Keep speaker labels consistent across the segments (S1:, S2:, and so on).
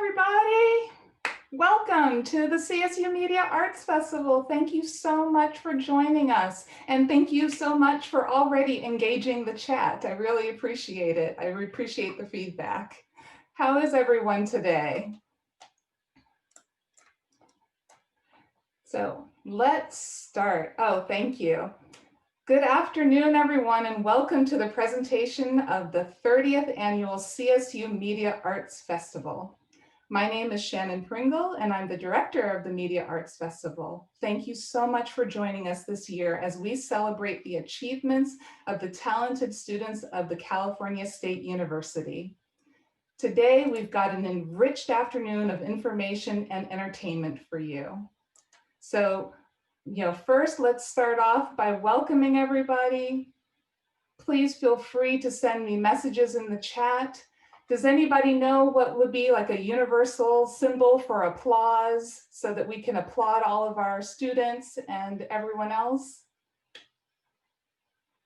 S1: everybody. Welcome to the CSU Media Arts Festival. Thank you so much for joining us. And thank you so much for already engaging the chat. I really appreciate it. I appreciate the feedback. How is everyone today? So let's start. Oh, thank you. Good afternoon, everyone, and welcome to the presentation of the 30th Annual CSU Media Arts Festival. My name is Shannon Pringle, and I'm the director of the Media Arts Festival. Thank you so much for joining us this year as we celebrate the achievements of the talented students of the California State University. Today, we've got an enriched afternoon of information and entertainment for you. So, first, let's start off by welcoming everybody. Please feel free to send me messages in the chat. Does anybody know what would be like a universal symbol for applause so that we can applaud all of our students and everyone else?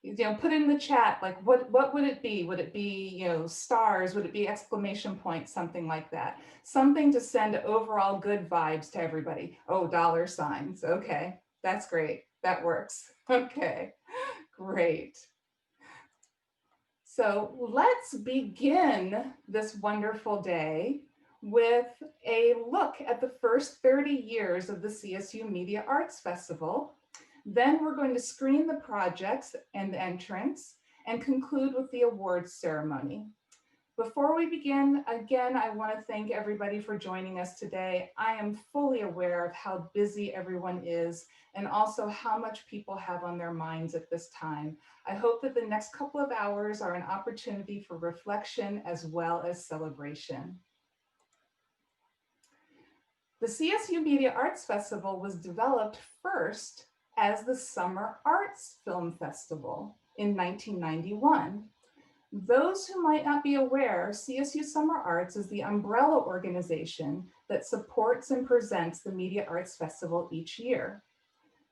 S1: Put in the chat, like what would it be? Would it be, stars? Would it be exclamation points? Something like that. Something to send overall good vibes to everybody. Oh, dollar signs. Okay, that's great. That works. Okay, great. So let's begin this wonderful day with a look at the first 30 years of the CSU Media Arts Festival. Then we're going to screen the projects and entrants and conclude with the awards ceremony. Before we begin, again, I want to thank everybody for joining us today. I am fully aware of how busy everyone is and also how much people have on their minds at this time. I hope that the next couple of hours are an opportunity for reflection as well as celebration. The CSU Media Arts Festival was developed first as the Summer Arts Film Festival in 1991. Those who might not be aware, CSU Summer Arts is the umbrella organization that supports and presents the Media Arts Festival each year.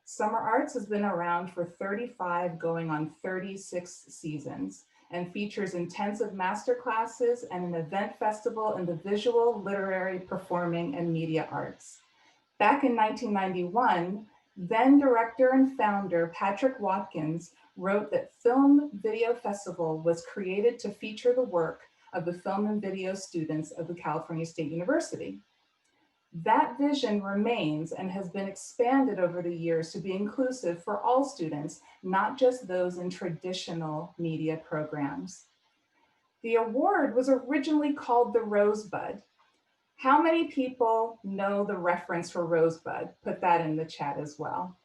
S1: Summer Arts has been around for 35 going on 36 seasons and features intensive masterclasses and an event festival in the visual, literary, performing, and media arts. Back in 1991, then director and founder Patrick Watkins wrote that Film Video Festival was created to feature the work of the film and video students of the California State University. That vision remains and has been expanded over the years to be inclusive for all students, not just those in traditional media programs. The award was originally called the Rosebud. How many people know the reference for Rosebud? Put that in the chat as well.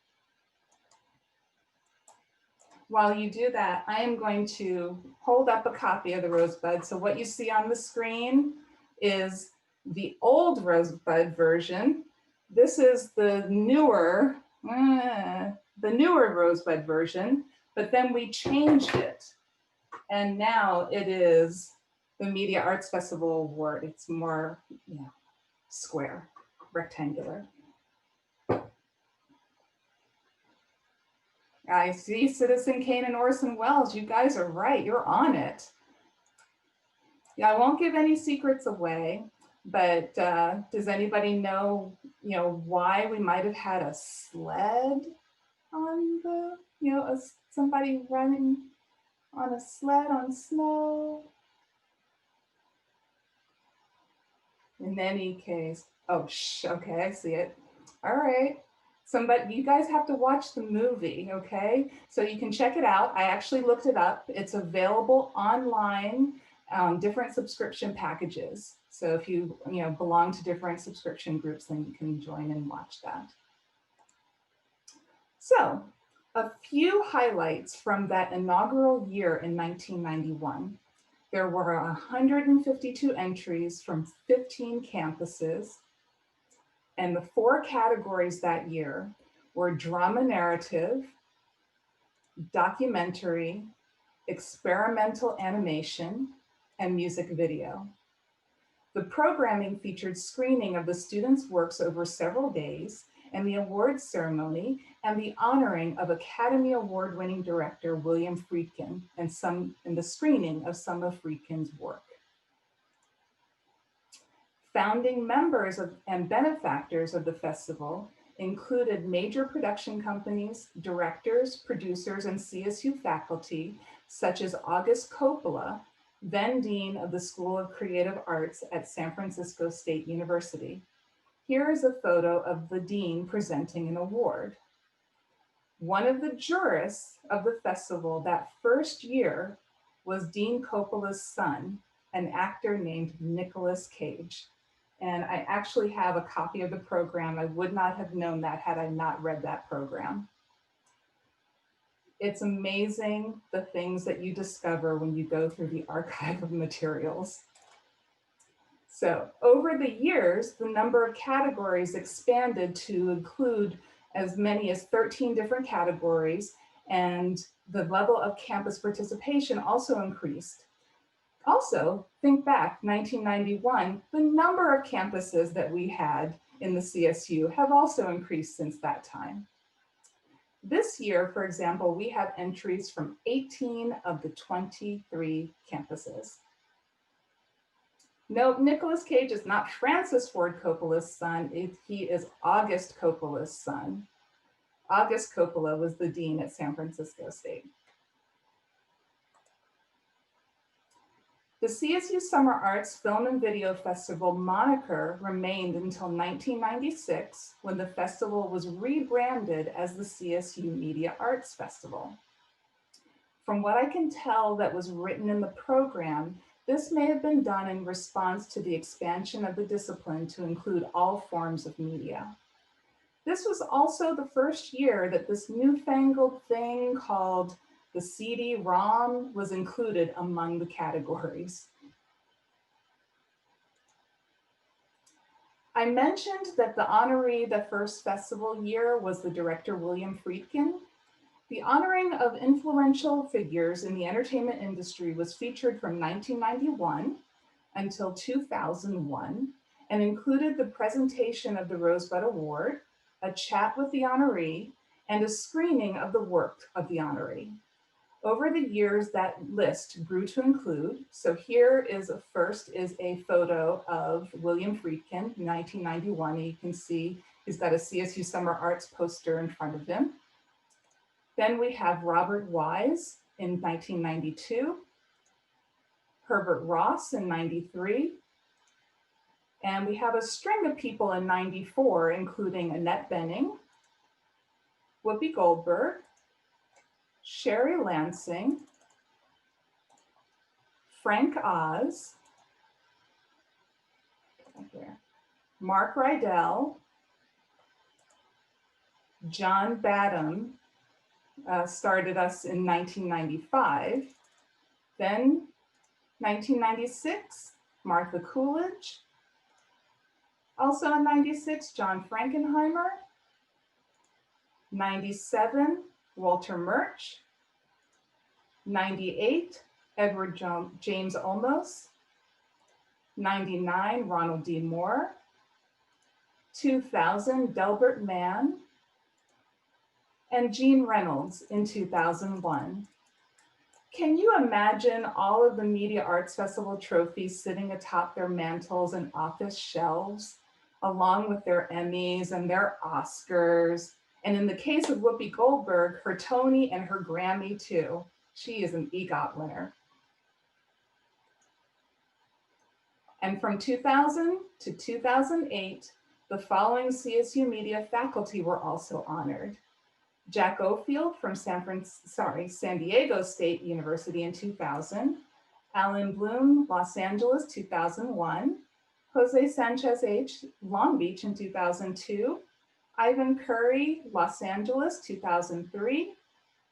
S1: While you do that, I am going to hold up a copy of the Rosebud. So what you see on the screen is the old Rosebud version. This is the newer Rosebud version, but then we changed it. And now it is the Media Arts Festival Award. It's more square, rectangular. I see Citizen Kane and Orson Welles. You guys are right. You're on it. Yeah, I won't give any secrets away, but does anybody know, why we might have had a sled on the, somebody running on a sled on snow? In any case, okay, I see it. All right. You guys have to watch the movie, okay? So you can check it out. I actually looked it up. It's available online on different subscription packages. So if you belong to different subscription groups, then you can join and watch that. So a few highlights from that inaugural year in 1991. There were 152 entries from 15 campuses. And the 4 categories that year were drama narrative, documentary, experimental animation, and music video. The programming featured screening of the students' works over several days and the awards ceremony and the honoring of Academy Award-winning director William Friedkin and the screening of some of Friedkin's work. Founding members and benefactors of the festival included major production companies, directors, producers, and CSU faculty, such as August Coppola, then Dean of the School of Creative Arts at San Francisco State University. Here is a photo of the dean presenting an award. One of the jurists of the festival that first year was Dean Coppola's son, an actor named Nicolas Cage. And I actually have a copy of the program. I would not have known that had I not read that program. It's amazing the things that you discover when you go through the archive of materials. So over the years, the number of categories expanded to include as many as 13 different categories, and the level of campus participation also increased. Also, think back, 1991, the number of campuses that we had in the CSU have also increased since that time. This year, for example, we have entries from 18 of the 23 campuses. No, Nicolas Cage is not Francis Ford Coppola's son, he is August Coppola's son. August Coppola was the dean at San Francisco State. The CSU Summer Arts Film and Video Festival moniker remained until 1996, when the festival was rebranded as the CSU Media Arts Festival. From what I can tell that was written in the program, this may have been done in response to the expansion of the discipline to include all forms of media. This was also the first year that this newfangled thing called the CD-ROM was included among the categories. I mentioned that the honoree the first festival year was the director William Friedkin. The honoring of influential figures in the entertainment industry was featured from 1991 until 2001 and included the presentation of the Rosebud Award, a chat with the honoree, and a screening of the work of the honoree. Over the years, that list grew to include, so here is a photo of William Friedkin, 1991. You can see he's got a CSU Summer Arts poster in front of him. Then we have Robert Wise in 1992, Herbert Ross in 93, and we have a string of people in 94, including Annette Bening, Whoopi Goldberg, Sherry Lansing, Frank Oz, Mark Rydell, John Badham started us in 1995. Then 1996, Martha Coolidge. Also in 96, John Frankenheimer. 97, Walter Murch. 98, Edward James Olmos. 99, Ronald D. Moore. 2000, Delbert Mann. And Gene Reynolds in 2001. Can you imagine all of the Media Arts Festival trophies sitting atop their mantles and office shelves, along with their Emmys and their Oscars? And in the case of Whoopi Goldberg, her Tony and her Grammy too. She is an EGOT winner. And from 2000 to 2008, the following CSU Media faculty were also honored. Jack Ofield from San Diego State University in 2000, Alan Bloom, Los Angeles, 2001, Jose Sanchez H, Long Beach in 2002, Ivan Curry, Los Angeles, 2003,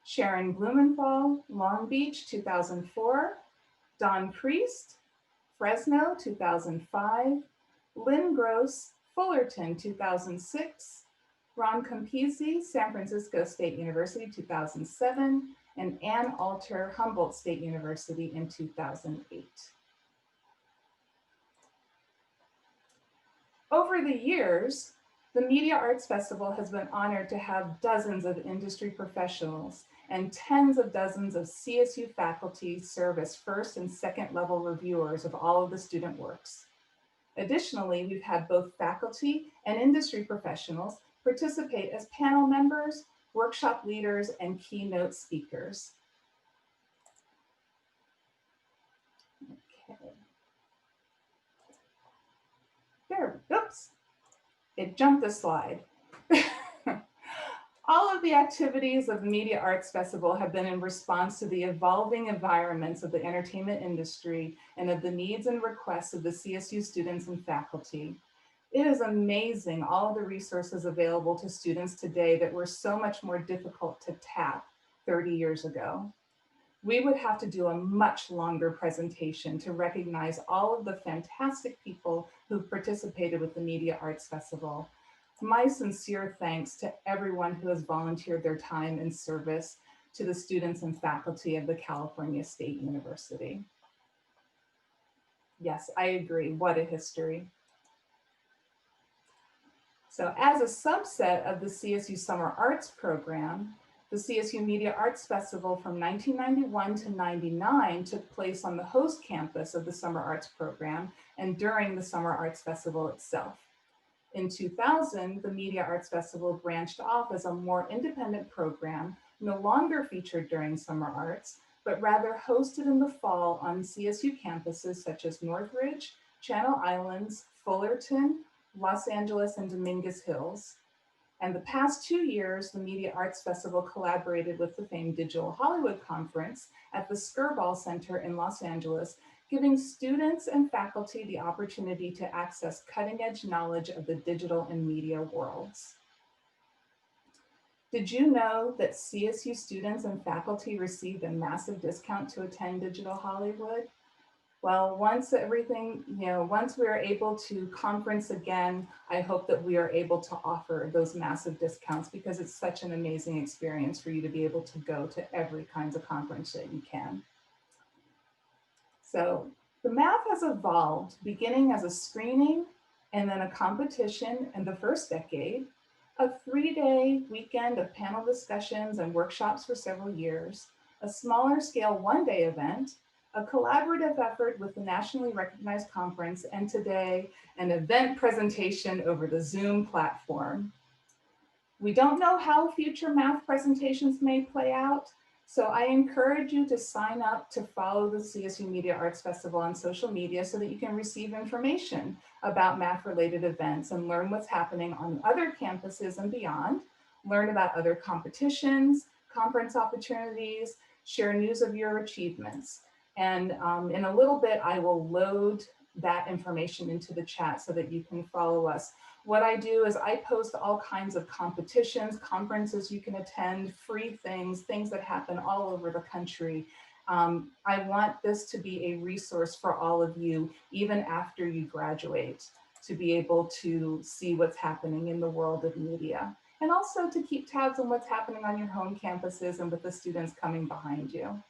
S1: Sharon Blumenthal, Long Beach, 2004, Don Priest, Fresno, 2005, Lynn Gross, Fullerton, 2006, Ron Campisi, San Francisco State University, 2007, and Ann Alter, Humboldt State University in 2008. Over the years, the Media Arts Festival has been honored to have dozens of industry professionals and tens of dozens of CSU faculty serve as first and second level reviewers of all of the student works. Additionally, we've had both faculty and industry professionals participate as panel members, workshop leaders, and keynote speakers. Okay. There, oops, it jumped a slide. All of the activities of the Media Arts Festival have been in response to the evolving environments of the entertainment industry and of the needs and requests of the CSU students and faculty. It is amazing all of the resources available to students today that were so much more difficult to tap 30 years ago. We would have to do a much longer presentation to recognize all of the fantastic people who've participated with the Media Arts Festival. My sincere thanks to everyone who has volunteered their time and service to the students and faculty of the California State University. Yes, I agree, what a history. So as a subset of the CSU Summer Arts Program, the CSU Media Arts Festival from 1991 to 99 took place on the host campus of the Summer Arts Program and during the Summer Arts Festival itself. In 2000, the Media Arts Festival branched off as a more independent program, no longer featured during Summer Arts, but rather hosted in the fall on CSU campuses such as Northridge, Channel Islands, Fullerton, Los Angeles, and Dominguez Hills. And the past 2 years, the Media Arts Festival collaborated with the famed Digital Hollywood Conference at the Skirball Center in Los Angeles, giving students and faculty the opportunity to access cutting-edge knowledge of the digital and media worlds. Did you know that CSU students and faculty received a massive discount to attend Digital Hollywood? Well, once we are able to conference again, I hope that we are able to offer those massive discounts because it's such an amazing experience for you to be able to go to every kinds of conference that you can. So the MAF has evolved, beginning as a screening and then a competition in the first decade, a 3-day weekend of panel discussions and workshops for several years, a smaller scale 1-day event, a collaborative effort with the nationally recognized conference, and today, an event presentation over the Zoom platform. We don't know how future math presentations may play out, so I encourage you to sign up to follow the CSU Media Arts Festival on social media so that you can receive information about math-related events and learn what's happening on other campuses and beyond, learn about other competitions, conference opportunities, share news of your achievements. And in a little bit, I will load that information into the chat so that you can follow us. What I do is I post all kinds of competitions, conferences you can attend, free things that happen all over the country. I want this to be a resource for all of you, even after you graduate, to be able to see what's happening in the world of media. And also to keep tabs on what's happening on your home campuses and with the students coming behind you.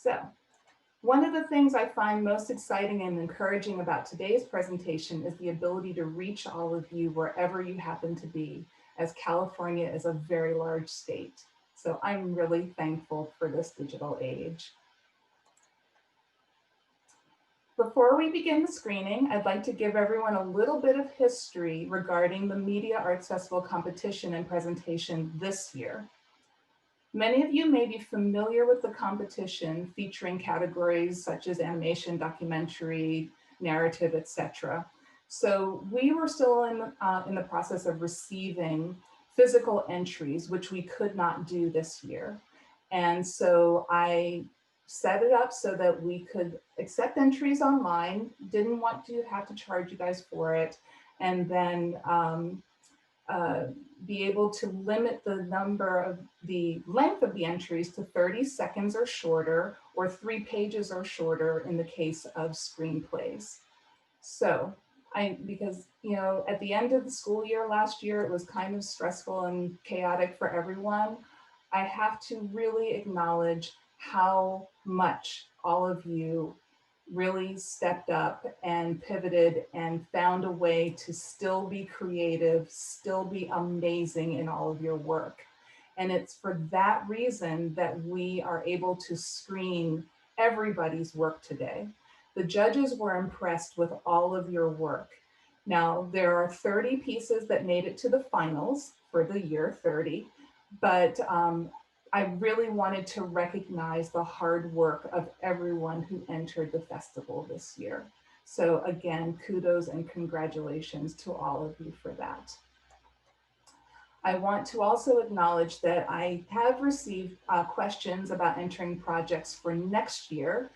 S1: So, one of the things I find most exciting and encouraging about today's presentation is the ability to reach all of you wherever you happen to be, as California is a very large state. So I'm really thankful for this digital age. Before we begin the screening, I'd like to give everyone a little bit of history regarding the Media Arts Festival competition and presentation this year. Many of you may be familiar with the competition featuring categories such as animation, documentary, narrative, etc. So we were still in the process of receiving physical entries, which we could not do this year. And so I set it up so that we could accept entries online, didn't want to have to charge you guys for it, and then be able to limit the length of the entries to 30 seconds or shorter, or 3 pages or shorter in the case of screenplays. So because at the end of the school year last year, it was kind of stressful and chaotic for everyone. I have to really acknowledge how much all of you really stepped up and pivoted and found a way to still be creative, still be amazing in all of your work. And it's for that reason that we are able to screen everybody's work today. The judges were impressed with all of your work. Now, there are 30 pieces that made it to the finals for the year 30, but I really wanted to recognize the hard work of everyone who entered the festival this year. So again, kudos and congratulations to all of you for that. I want to also acknowledge that I have received questions about entering projects for next year,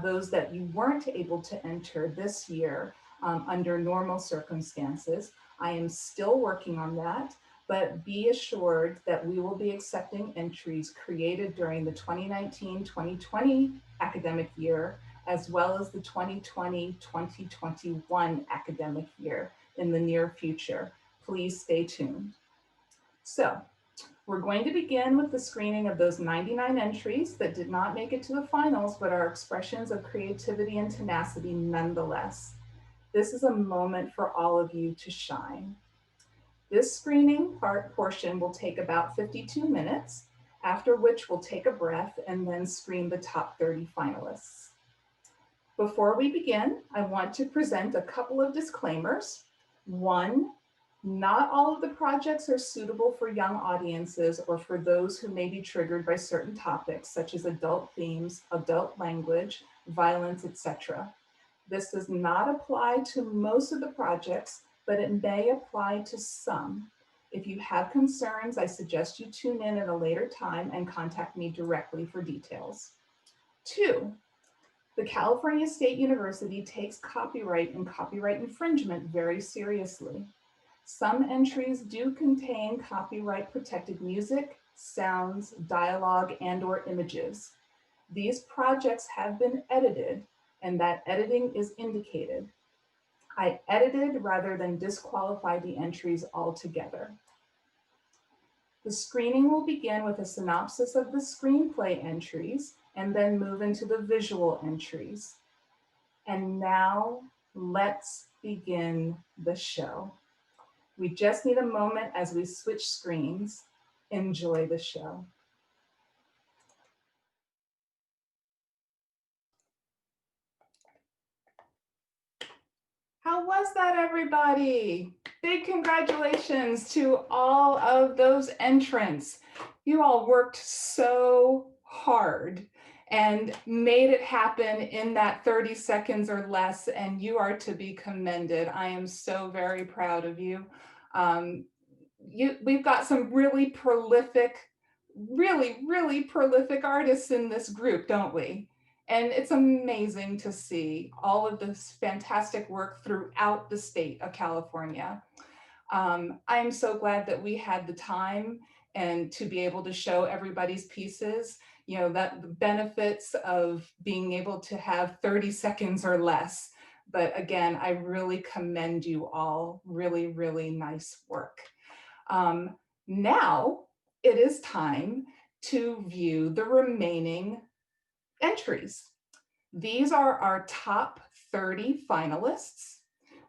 S1: those that you weren't able to enter this year under normal circumstances. I am still working on that, but be assured that we will be accepting entries created during the 2019-2020 academic year, as well as the 2020-2021 academic year in the near future. Please stay tuned. So we're going to begin with the screening of those 99 entries that did not make it to the finals, but are expressions of creativity and tenacity nonetheless. This is a moment for all of you to shine. This screening portion will take about 52 minutes, after which we'll take a breath and then screen the top 30 finalists. Before we begin, I want to present a couple of disclaimers. One, not all of the projects are suitable for young audiences or for those who may be triggered by certain topics such as adult themes, adult language, violence, etc. This does not apply to most of the projects, but it may apply to some. If you have concerns, I suggest you tune in at a later time and contact me directly for details. Two, the California State University takes copyright and copyright infringement very seriously. Some entries do contain copyright protected music, sounds, dialogue, and/or images. These projects have been edited, and that editing is indicated. I edited rather than disqualify the entries altogether. The screening will begin with a synopsis of the screenplay entries and then move into the visual entries. And now let's begin the show. We just need a moment as we switch screens. Enjoy the show. How was that, everybody? Big congratulations to all of those entrants. You all worked so hard and made it happen in that 30 seconds or less, and you are to be commended. I am so very proud of you. We've got some really prolific artists in this group, don't we? And it's amazing to see all of this fantastic work throughout the state of California. I'm so glad that we had the time and to be able to show everybody's pieces, you know, that the benefits of being able to have 30 seconds or less. But again, I really commend you all. Really, really nice work. Now it is time to view the remaining entries. These are our top 30 finalists.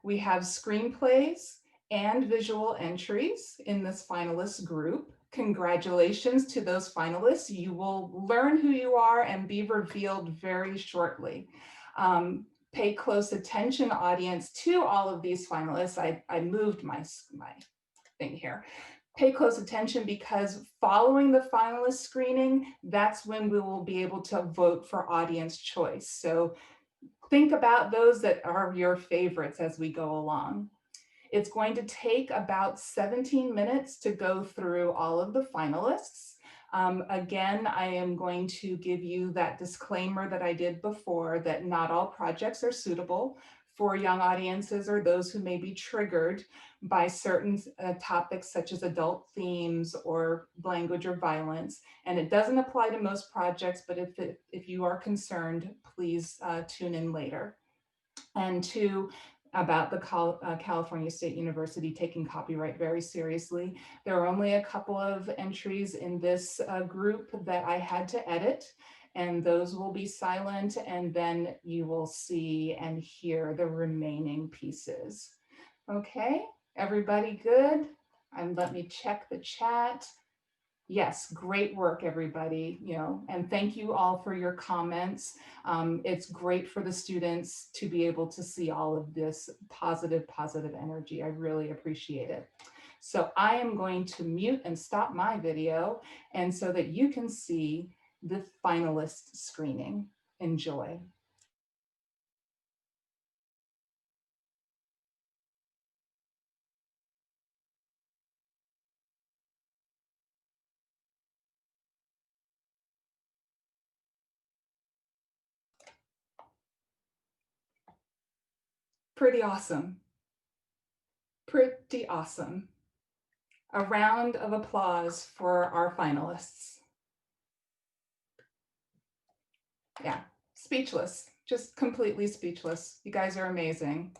S1: We have screenplays and visual entries in this finalist group. Congratulations to those finalists. You will learn who you are and be revealed very shortly. Pay close attention, audience, to all of these finalists. I moved my thing here. Pay close attention because following the finalist screening, that's when we will be able to vote for audience choice. So think about those that are your favorites as we go along. It's going to take about 17 minutes to go through all of the finalists. Again, I am going to give you that disclaimer that I did before, that not all projects are suitable for young audiences or those who may be triggered by certain topics such as adult themes or language or violence. And it doesn't apply to most projects, but if you are concerned, please tune in later. And two, about the California State University taking copyright very seriously. There are only a couple of entries in this group that I had to edit, and those will be silent, and then you will see and hear the remaining pieces. Okay, everybody good? And let me check the chat. Yes, great work, everybody, and thank you all for your comments. It's great for the students to be able to see all of this positive energy. I really appreciate it. So I am going to mute and stop my video, and so that you can see the finalist screening. Enjoy. Pretty awesome. Pretty awesome. A round of applause for our finalists. Yeah, speechless, just completely speechless. You guys are amazing.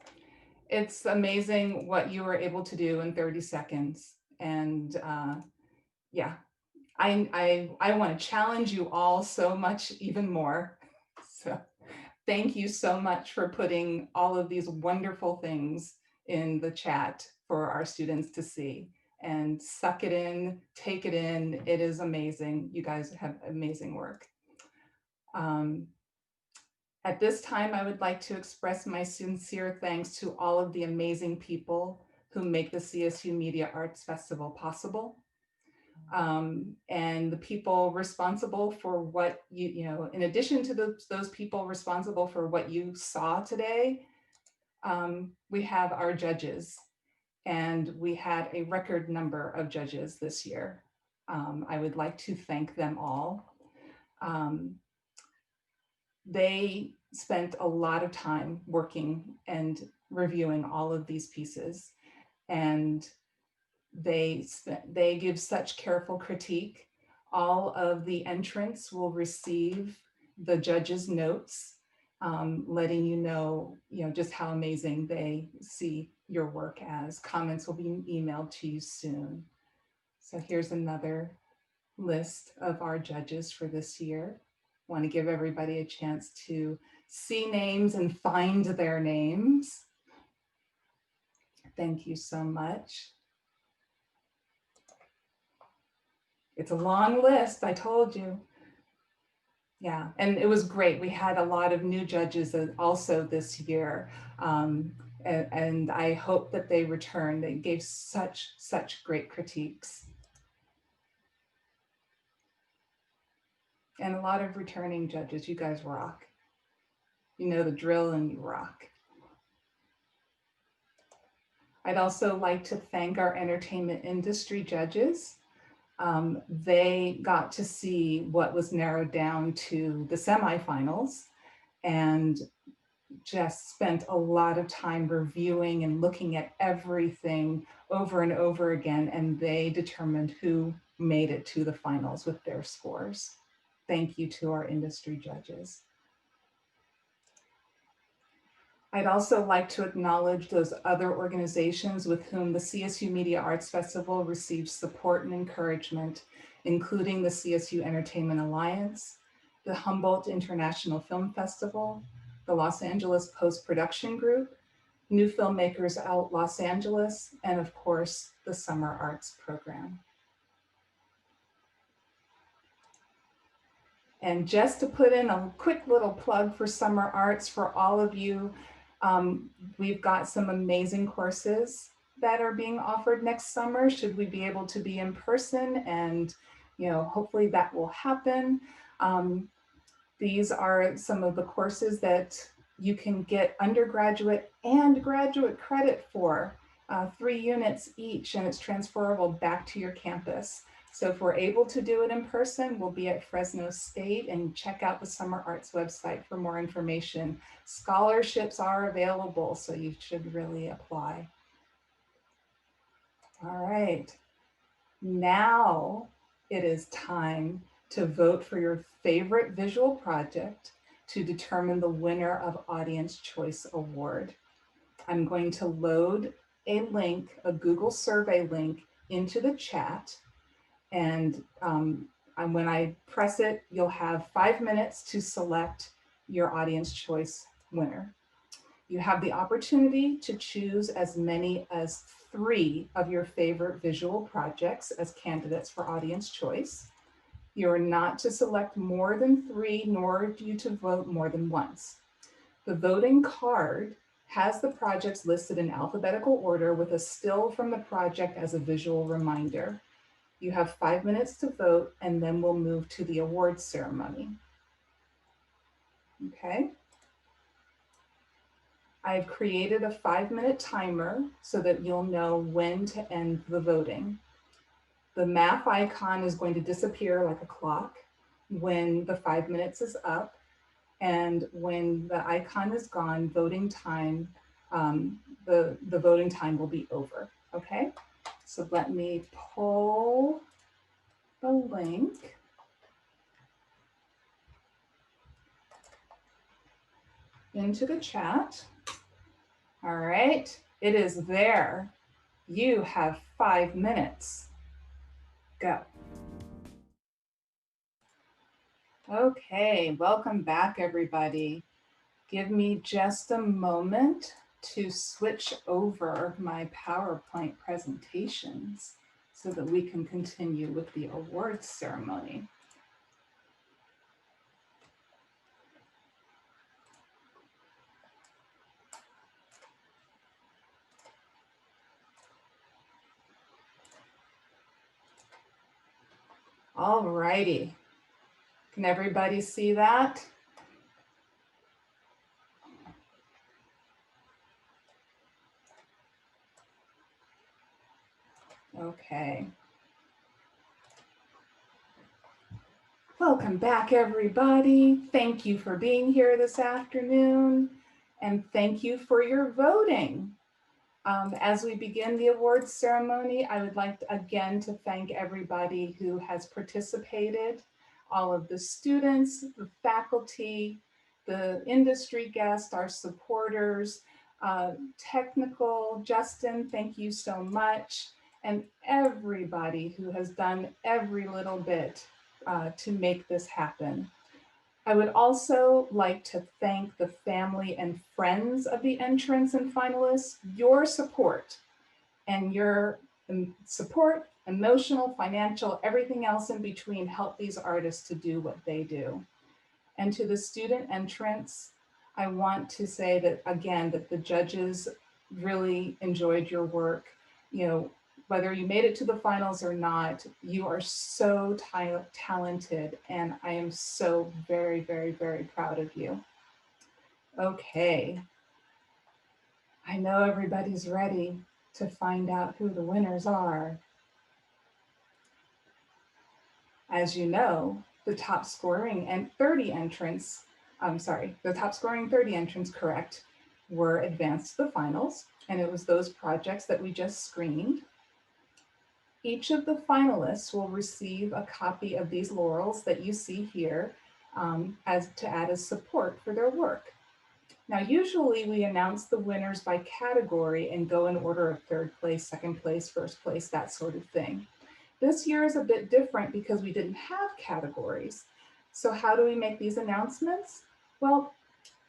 S1: It's amazing what you were able to do in 30 seconds. And yeah, I want to challenge you all so much even more. So thank you so much for putting all of these wonderful things in the chat for our students to see, and suck it in, take it in. It is amazing. You guys have amazing work. At this time, I would like to express my sincere thanks to all of the amazing people who make the CSU Media Arts Festival possible. And the people responsible for what in addition to those people responsible for what you saw today, we have our judges, and we had a record number of judges this year. I would like to thank them all. They spent a lot of time working and reviewing all of these pieces, and they give such careful critique. All of the entrants will receive the judges' notes, letting you know just how amazing they see your work as. Comments will be emailed to you soon. So here's another list of our judges for this year. Want to give everybody a chance to see names and find their names. Thank you so much. It's a long list, I told you. Yeah, and it was great. We had a lot of new judges also this year. And I hope that they return. They gave such great critiques. And a lot of returning judges. You guys rock. You know the drill and you rock. I'd also like to thank our entertainment industry judges. They got to see what was narrowed down to the semifinals, and just spent a lot of time reviewing and looking at everything over and over again, and they determined who made it to the finals with their scores. Thank you to our industry judges. I'd also like to acknowledge those other organizations with whom the CSU Media Arts Festival receives support and encouragement, including the CSU Entertainment Alliance, the Humboldt International Film Festival, the Los Angeles Post-Production Group, New Filmmakers Out Los Angeles, and of course, the Summer Arts Program. And just to put in a quick little plug for Summer Arts for all of you, we've got some amazing courses that are being offered next summer, should we be able to be in person, and hopefully that will happen. These are some of the courses that you can get undergraduate and graduate credit for, 3 units each, and it's transferable back to your campus. So if we're able to do it in person, we'll be at Fresno State, and check out the Summer Arts website for more information. Scholarships are available, so you should really apply. All right, now it is time to vote for your favorite visual project to determine the winner of Audience Choice Award. I'm going to load a link, a Google survey link, into the chat. And when I press it, you'll have 5 minutes to select your Audience Choice winner. You have the opportunity to choose as many as 3 of your favorite visual projects as candidates for audience choice. You are not to select more than 3, nor are you to vote more than once. The voting card has the projects listed in alphabetical order with a still from the project as a visual reminder. You have 5 minutes to vote, and then we'll move to the awards ceremony. Okay. I've created a 5-minute timer so that you'll know when to end the voting. The math icon is going to disappear like a clock when the 5 minutes is up. And when the icon is gone, voting time, the voting time will be over, okay? So let me pull the link. Into the chat. All right, it is there. You have 5 minutes. Go. Okay, welcome back, everybody. Give me just a moment to switch over my PowerPoint presentations so that we can continue with the awards ceremony. All righty. Can everybody see that? Okay. Welcome back, everybody. Thank you for being here this afternoon, and thank you for your voting. As we begin the awards ceremony, I would like to, again to thank everybody who has participated, all of the students, the faculty, the industry guests, our supporters, technical, Justin, thank you so much, and everybody who has done every little bit to make this happen. I would also like to thank the family and friends of the entrants and finalists. Your support and your support, emotional, financial, everything else in between, help these artists to do what they do. And to the student entrants, I want to say that, again, that the judges really enjoyed your work. You know, whether you made it to the finals or not, you are so talented, and I am so very, very, very proud of you. Okay. I know everybody's ready to find out who the winners are. As you know, the top scoring and 30 entrants, the top scoring 30 entrants, correct, were advanced to the finals, and it was those projects that we just screened. Each of the finalists will receive a copy of these laurels that you see here as to add as support for their work. Now, usually we announce the winners by category and go in order of 3rd place, 2nd place, 1st place, that sort of thing. This year is a bit different because we didn't have categories. So how do we make these announcements? Well,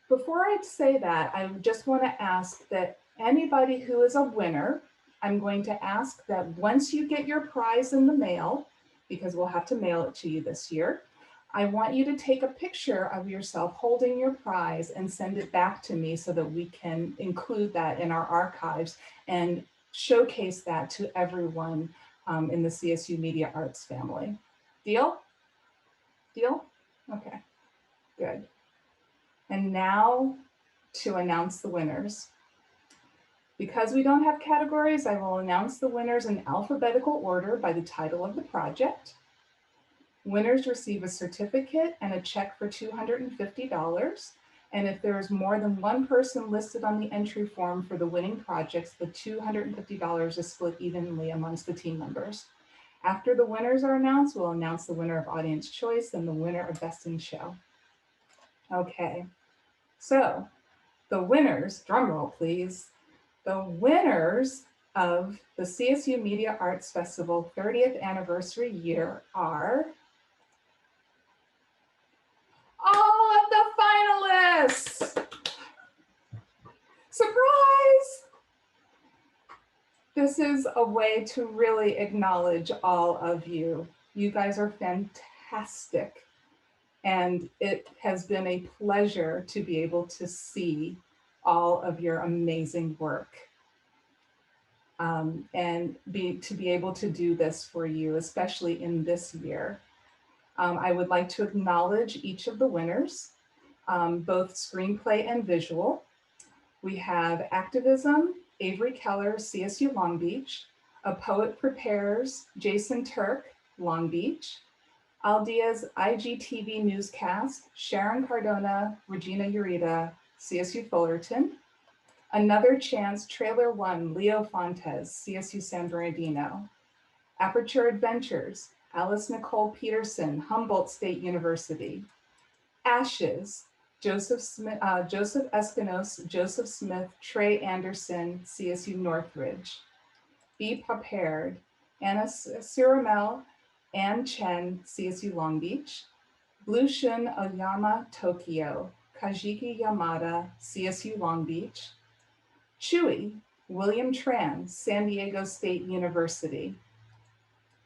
S1: before I say that, I just want to ask that anybody who is a winner, I'm going to ask that once you get your prize in the mail, because we'll have to mail it to you this year, I want you to take a picture of yourself holding your prize and send it back to me so that we can include that in our archives and showcase that to everyone in the CSU Media Arts family. Deal? Deal? Okay, good. And now to announce the winners. Because we don't have categories, I will announce the winners in alphabetical order by the title of the project. Winners receive a certificate and a check for $250. And if there is more than one person listed on the entry form for the winning projects, the $250 is split evenly amongst the team members. After the winners are announced, we'll announce the winner of Audience Choice and the winner of Best in Show. Okay, so the winners, drum roll please, the winners of the CSU Media Arts Festival 30th anniversary year are all of the finalists. This is a way to really acknowledge all of you. You guys are fantastic. And it has been a pleasure to be able to see all of your amazing work. And to be able to do this for you, especially in this year. I would like to acknowledge each of the winners, both screenplay and visual. We have Activism, Avery Keller, CSU Long Beach. A Poet Prepares, Jason Turk, Long Beach. Aldea's IGTV newscast, Sharon Cardona, Regina Urita, CSU Fullerton. Another Chance, Trailer One, Leo Fontes, CSU San Bernardino. Aperture Adventures, Alice Nicole Peterson, Humboldt State University. Ashes, Joseph Espinos, Joseph Smith, Trey Anderson, CSU Northridge. Be Prepared, Anna Siramel, Ann Chen, CSU Long Beach. Blue Shun Oyama, Tokyo, Kajiki Yamada, CSU Long Beach. Chewy, William Tran, San Diego State University.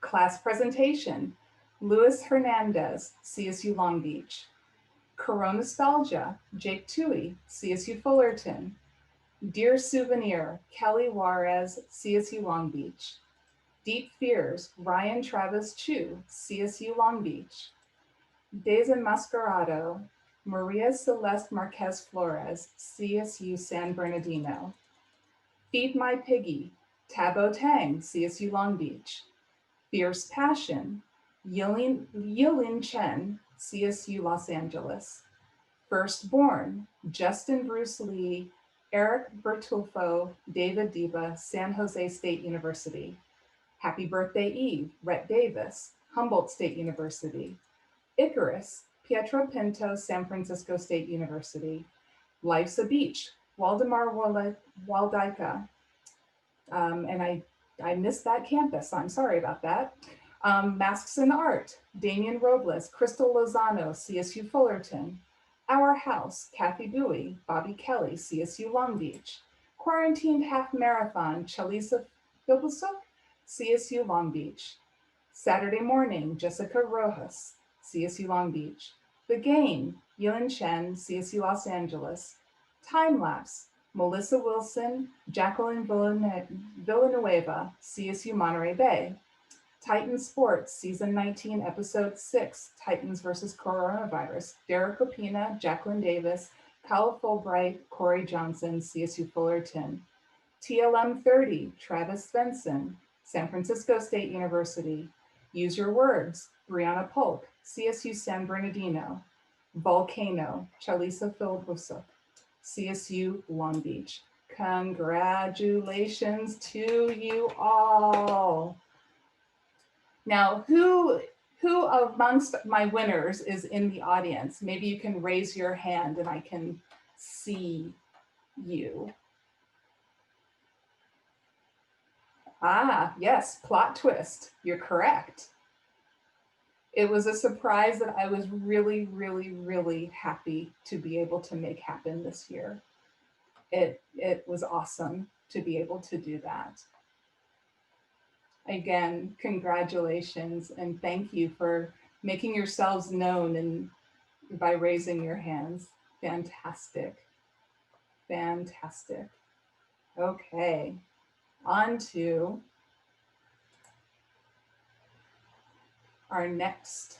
S1: Class Presentation, Luis Hernandez, CSU Long Beach. Coronostalgia, Jake Tui, CSU Fullerton. Dear Souvenir, Kelly Juarez, CSU Long Beach. Deep Fears, Ryan Travis Chu, CSU Long Beach. Desenmascarado, Maria Celeste Marquez Flores, CSU San Bernardino. Feed My Piggy, Tabo Tang, CSU Long Beach. Fierce Passion, Yilin Chen, CSU Los Angeles. Firstborn, Justin Bruce Lee, Eric Bertulfo, David Diva, San Jose State University. Happy Birthday Eve, Rhett Davis, Humboldt State University. Icarus, Pietro Pinto, San Francisco State University. Life's a Beach, Waldemar Waldyka. And I missed that campus, I'm sorry about that. Masks and Art, Damian Robles, Crystal Lozano, CSU Fullerton. Our House, Kathy Bowie, Bobby Kelly, CSU Long Beach. Quarantined Half Marathon, Chalisa Filbusuk, CSU Long Beach. Saturday Morning, Jessica Rojas, CSU Long Beach. The Game, Yilin Chen, CSU Los Angeles. Time Lapse, Melissa Wilson, Jacqueline Villanueva, CSU Monterey Bay. Titan Sports, Season 19, Episode 6, Titans versus Coronavirus. Derek Opina, Jacqueline Davis, Kyle Fulbright, Corey Johnson, CSU Fullerton. TLM 30, Travis Svensson, San Francisco State University. Use Your Words, Brianna Polk, CSU San Bernardino. Volcano, Chalisa Filbusuk, CSU Long Beach. Congratulations to you all. Now, who amongst my winners is in the audience? Maybe you can raise your hand and I can see you. Ah, yes, plot twist. You're correct. It was a surprise that I was really, really, really happy to be able to make happen this year. It was awesome to be able to do that. Again, congratulations and thank you for making yourselves known and by raising your hands. Fantastic. Fantastic. Okay, on to our next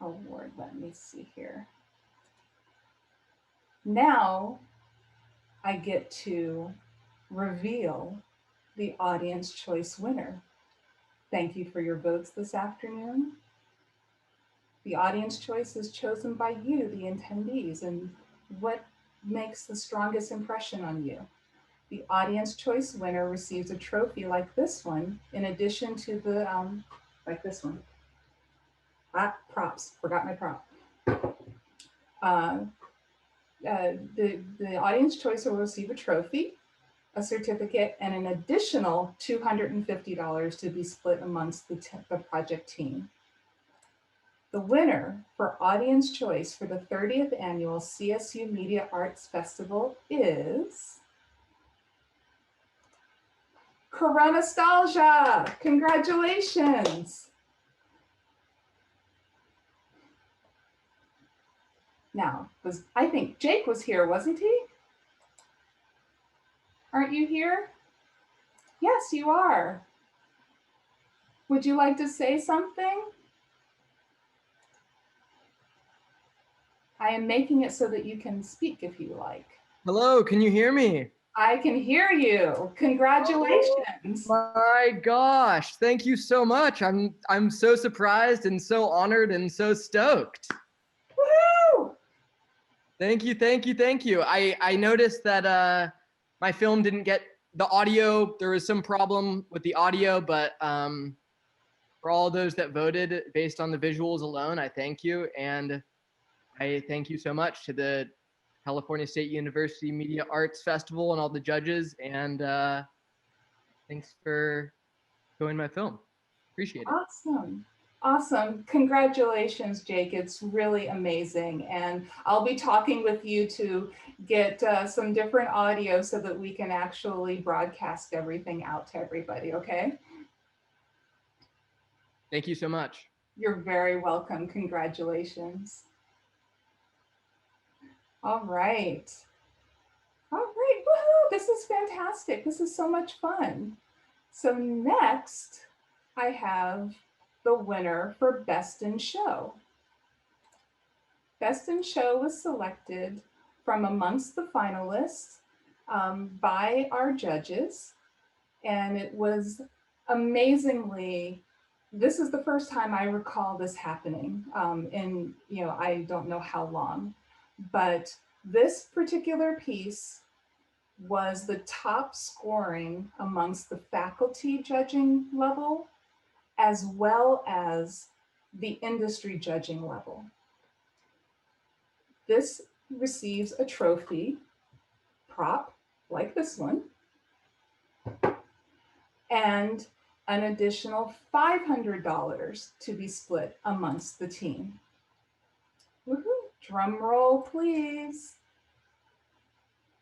S1: award. Let me see here. Now I get to reveal the audience choice winner. Thank you for your votes this afternoon. The audience choice is chosen by you, the attendees, and what makes the strongest impression on you. The audience choice winner receives a trophy like this one, in addition to the, like this one. Props, forgot my prop. The audience choice will receive a trophy, a certificate, and an additional $250 to be split amongst the project team. The winner for audience choice for the 30th annual CSU Media Arts Festival is Nostalgia, congratulations. Now, I think Jake was here, wasn't he? Aren't you here? Yes, you are. Would you like to say something? I am making it so that you can speak if you like.
S2: Hello, can you hear me?
S1: I can hear you. Congratulations.
S2: Oh my gosh, thank you so much. I'm so surprised and so honored and so stoked.
S1: Woo!
S2: Thank you, thank you, thank you. I noticed that my film didn't get the audio. There was some problem with the audio, but for all those that voted based on the visuals alone, I thank you. And I thank you so much to the California State University Media Arts Festival and all the judges. And thanks for showing my film. Appreciate it.
S1: Awesome. Awesome. Congratulations, Jake. It's really amazing. And I'll be talking with you to get some different audio so that we can actually broadcast everything out to everybody, okay?
S2: Thank you so much.
S1: You're very welcome. Congratulations. All right. All right. Woohoo! This is fantastic. This is so much fun. So next, I have the winner for Best in Show. Best in Show was selected from amongst the finalists by our judges, and it was amazingly, this is the first time I recall this happening in, I don't know how long, but this particular piece was the top scoring amongst the faculty judging level, as well as the industry judging level. This receives a trophy prop like this one, and an additional $500 to be split amongst the team. Woohoo! Drum roll, please.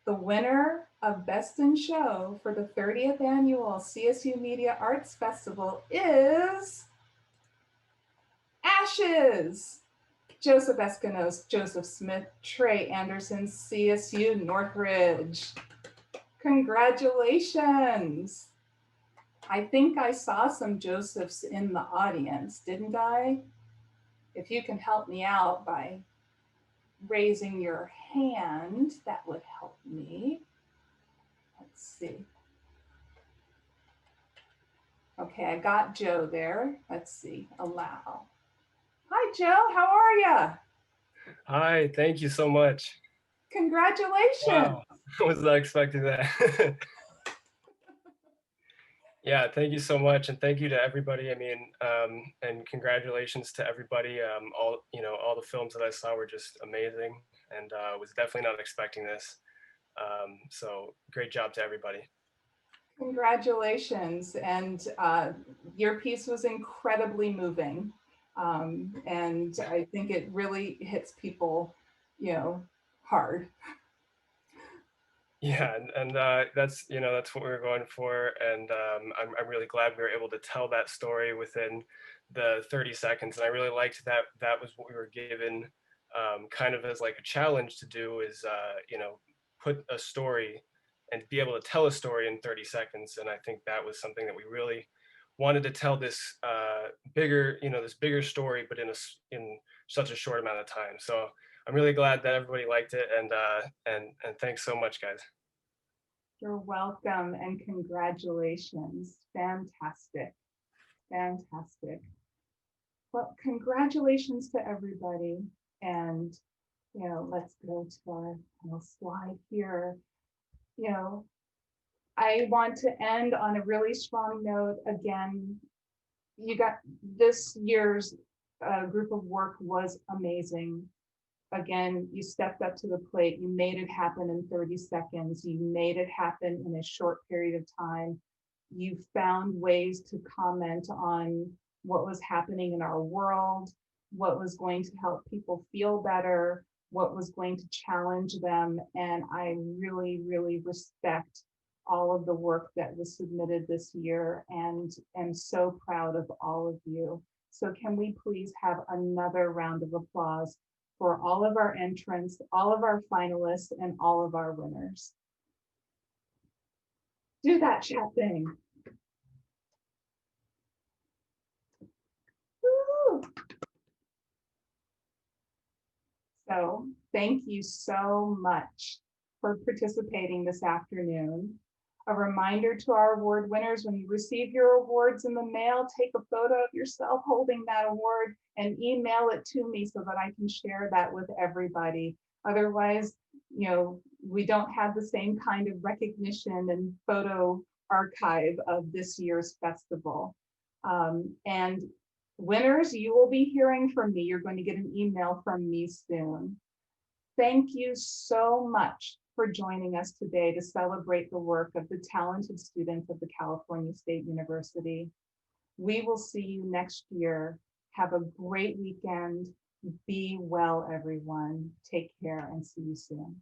S1: The winner of Best in Show for the 30th Annual CSU Media Arts Festival is Ashes. Joseph Eskinos, Joseph Smith, Trey Anderson, CSU Northridge. Congratulations. I think I saw some Josephs in the audience, didn't I? If you can help me out by raising your hand, that would help me. Let's see. Okay, I got Joe there. Let's see, allow. Hi, Joe, how are you?
S3: Hi, thank you so much.
S1: Congratulations.
S3: Wow, I was not expecting that. Yeah, thank you so much, and thank you to everybody. I mean, and congratulations to everybody. All the films that I saw were just amazing, and was definitely not expecting this. So great job to everybody.
S1: Congratulations. And your piece was incredibly moving. And I think it really hits people, hard.
S3: Yeah, and that's what we were going for, and I'm really glad we were able to tell that story within the 30 seconds, and I really liked that that was what we were given, kind of as like a challenge to do is put a story and be able to tell a story in 30 seconds, and I think that was something that we really wanted to tell this this bigger story, but in such a short amount of time. So I'm really glad that everybody liked it, and thanks so much, guys.
S1: You're welcome and congratulations. Fantastic. Fantastic. Well, congratulations to everybody. And, let's go to our final slide here. I want to end on a really strong note. Again, you got this year's group of work was amazing. Again, you stepped up to the plate. You made it happen in 30 seconds. You made it happen in a short period of time. You found ways to comment on what was happening in our world, what was going to help people feel better, what was going to challenge them. And I really, really respect all of the work that was submitted this year and am so proud of all of you. So can we please have another round of applause for all of our entrants, all of our finalists, and all of our winners. Do that chat thing. Woo! So thank you so much for participating this afternoon. A reminder to our award winners, when you receive your awards in the mail, take a photo of yourself holding that award and email it to me so that I can share that with everybody. Otherwise, you know, we don't have the same kind of recognition and photo archive of this year's festival. And winners, you will be hearing from me. You're going to get an email from me soon. Thank you so much for joining us today to celebrate the work of the talented students of the California State University. We will see you next year. Have a great weekend. Be well, everyone. Take care and see you soon.